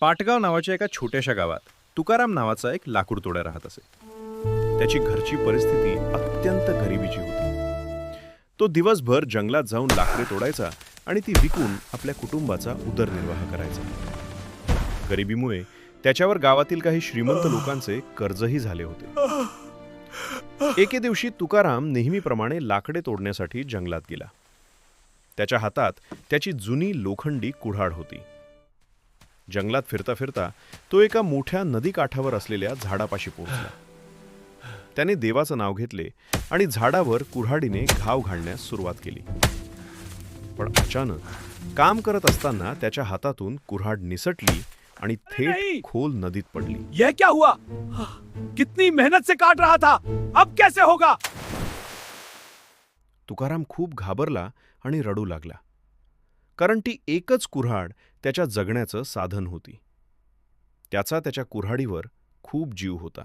पाटगाव नावाच्या एका छोट्याशा गावात तुकाराम नावाचा एक लाकूडतोड्या राहत असे. त्याची घरची परिस्थिती अत्यंत गरिबीची होती. तो दिवसभर जंगलात जाऊन लाकडे तोडायचा आणि ती विकून आपल्या कुटुंबाचा उदरनिर्वाह करायचा. गरिबीमुळे त्याच्यावर गावातील काही श्रीमंत लोकांचे कर्जही झाले होते. एके दिवशी तुकाराम नेहमीप्रमाणे लाकडे तोडण्यासाठी जंगलात गेला. त्याच्या हातात त्याची जुनी लोखंडी कुऱ्हाड होती. जंगलात फिरता फिरता तो एका मोठ्या नदीकाठावर असलेल्या झाडापाशी पोहोचला. त्याने देवाचं नाव घेतले आणि झाडावर कुऱ्हाडीने घाव घालण्यास सुरुवात केली. पण अचानक काम करत असताना त्याच्या हातातून कुऱ्हाड निसटली आणि थेट खोल नदीत पडली. यह क्या हुआ? कितनी मेहनत से काट रहा था, अब कैसे होगा? तुकाराम खूप घाबरला आणि रडू लागला, कारण ती एकच कुऱ्हाड त्याच्या जगण्याचं साधन होती. त्याच्या कुऱ्हाडीवर खूप जीव होता.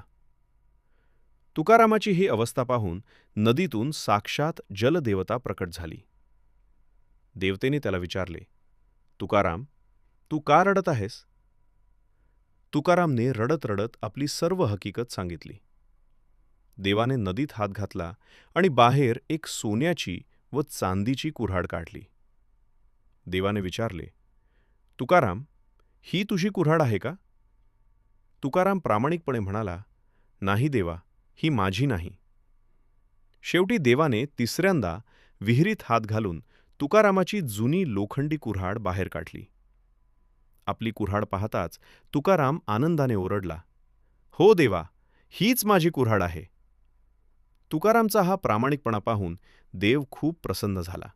तुकारामाची ही अवस्था पाहून नदीतून साक्षात जलदेवता प्रकट झाली. देवतेने त्याला विचारले, तुकाराम, तू का रडत आहेस? तुकारामने रडत रडत आपली सर्व हकीकत सांगितली. देवाने नदीत हात घातला आणि बाहेर एक सोन्याची व चांदीची कुऱ्हाड काढली. देवाने विचारले, तुकाराम, ही तुझी कुऱ्हाड आहे का? तुकाराम प्रामाणिकपणे म्हणाला, नाही देवा, ही माझी नाही. शेवटी देवाने तिसऱ्यांदा विहिरीत हात घालून तुकारामाची जुनी लोखंडी कुऱ्हाड बाहेर काढली. आपली कुऱ्हाड पाहताच तुकाराम आनंदाने ओरडला, हो देवा, हीच माझी कुऱ्हाड आहे. तुकारामचा हा प्रामाणिकपणा पाहून देव खूप प्रसन्न झाला.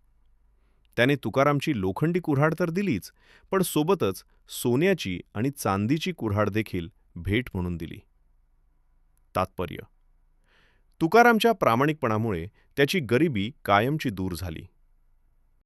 त्याने तुकारामची लोखंडी कुऱ्हाड तर दिलीच, पण सोबतच सोन्याची आणि चांदीची कुऱ्हाड देखील भेट म्हणून दिली. तात्पर्य: तुकारामच्या प्रामाणिकपणामुळे त्याची गरिबी कायमची दूर झाली.